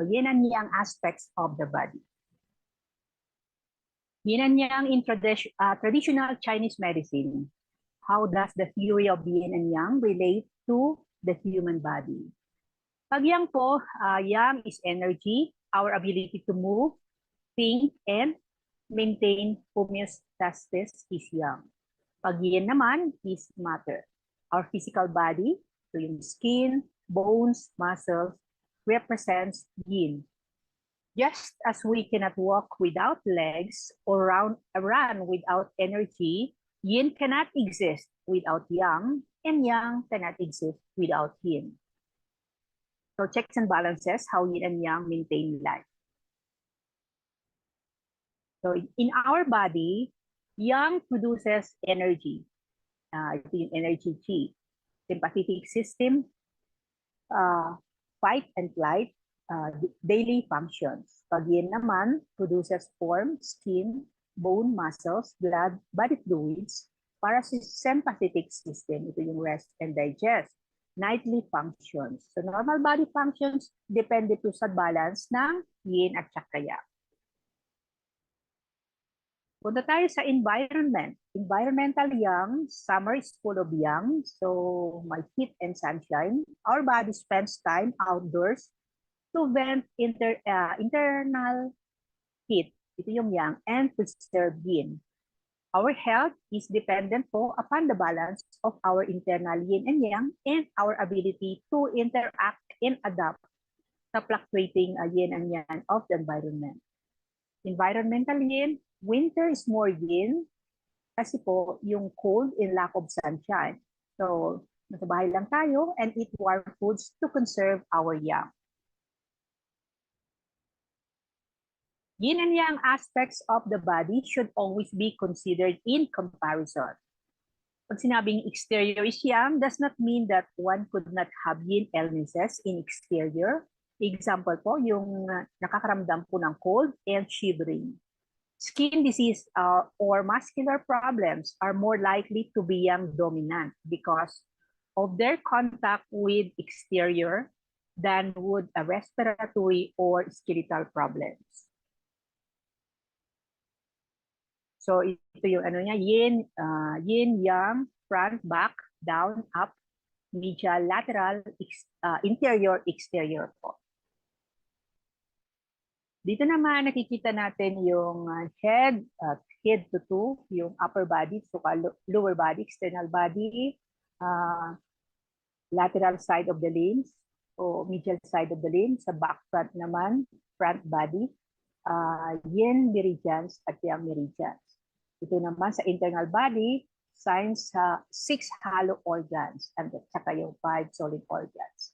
Yin and yang aspects of the body. Yin and yang in traditional Chinese medicine. How does the theory of yin and yang relate to the human body? Pag yang po, yang is energy, our ability to move, think, and maintain homeostasis is yang. Pag yin naman is matter. Our physical body, so yung skin, bones, muscles, represents yin. Just as we cannot walk without legs or run without energy, yin cannot exist without yang, and yang cannot exist without yin. So checks and balances, how yin and yang maintain life. So in our body, yang produces energy. Ito yung energy chi. Sympathetic system, fight and flight, daily functions. Pag yin naman, produces form, skin, bone, muscles, blood, body fluids. Parasympathetic system, ito yung rest and digest. Nightly functions. So normal body functions depende po sa balance ng yin at saka yang. Punta tayo sa environment. Environmental yang, summer is full of yang, so my heat and sunshine. Our body spends time outdoors to vent internal heat. Ito yung yang, and preserve yin. Our health is dependent po upon the balance of our internal yin and yang and our ability to interact and adapt sa fluctuating yin and yang of the environment. Environmental yin, winter is more yin kasi po yung cold and lack of sunshine. So, nasa bahay lang tayo and eat warm foods to conserve our yang. Yin and yang aspects of the body should always be considered in comparison. Pag sinabing exterior is yang, does not mean that one could not have yin illnesses in exterior. Example po, yung nakakaramdam po ng cold and shivering. Skin disease or muscular problems are more likely to be yang dominant because of their contact with exterior than would a respiratory or skeletal problems. So ito yung ano niya, yin, yang, front, back, down, up, medial, lateral, interior, exterior po. Dito naman nakikita natin yung head to toe, yung upper body, so lower body, external body, lateral side of the limbs, o medial side of the limbs, sa back front naman, front body, yin meridians at yang meridians. Ito naman sa internal body, signs sa 6 hollow organs at saka yung 5 solid organs.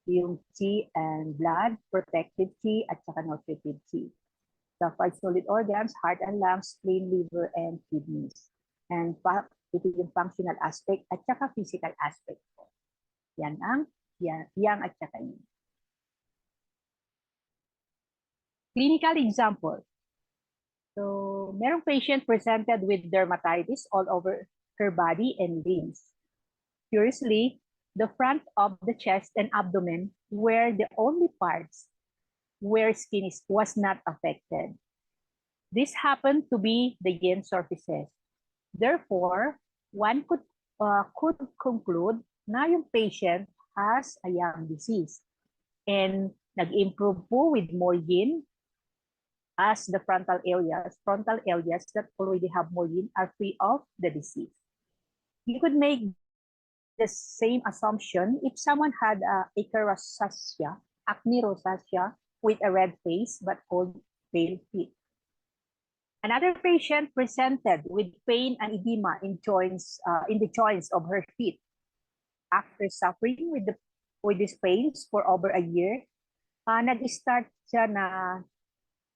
Yung chi and blood, protective chi at saka nutritive chi. The 5 solid organs, heart and lungs, spleen, liver, and kidneys. And ito yung functional aspect at saka physical aspect po. Yan ang yang at saka yin. Clinical example. So, merong patient presented with dermatitis all over her body and limbs. Curiously, the front of the chest and abdomen were the only parts where skin was not affected. This happened to be the yin surfaces. Therefore, one could conclude na yung patient has a yang disease and nag-improve po with more yin as the frontal areas that already have more yin are free of the disease. You could make the same assumption if someone had acne rosacea with a red face but cold, pale feet. Another patient presented with pain and edema in the joints of her feet. After suffering with these pains for over a year, nag-start siya na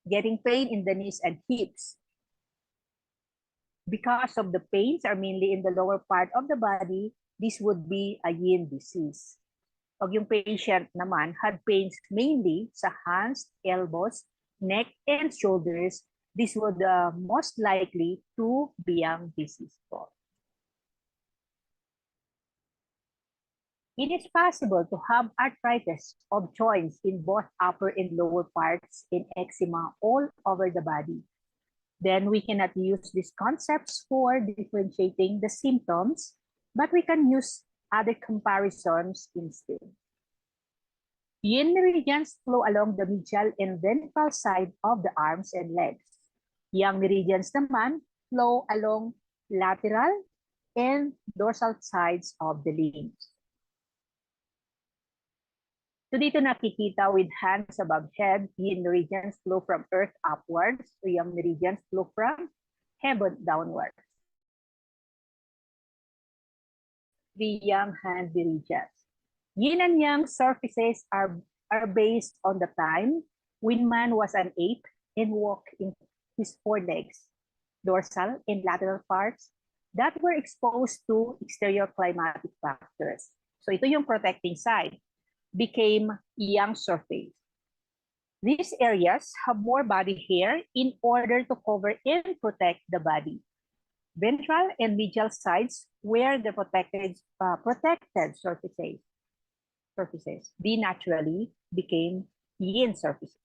getting pain in the knees and hips. Because of the pains are mainly in the lower part of the body, this would be a yin disease. Pag yung patient naman had pains mainly sa hands, elbows, neck, and shoulders, this would most likely to be yang disease po. It is possible to have arthritis of joints in both upper and lower parts and eczema all over the body. Then we cannot use these concepts for differentiating the symptoms, but we can use other comparisons instead. Yin meridians flow along the medial and ventral side of the arms and legs. Yang meridians naman flow along lateral and dorsal sides of the limbs. So dito nakikita with hands above head, yin meridians flow from earth upwards, so yang meridians flow from heaven downwards. The yang hand meridians. Yin and yang surfaces are based on the time when man was an ape and walked in his four legs, dorsal and lateral parts that were exposed to exterior climatic factors. So ito yung protecting side, became yang surface. These areas have more body hair in order to cover and protect the body. Ventral and medial sides were the protected surfaces. They naturally became yin surfaces.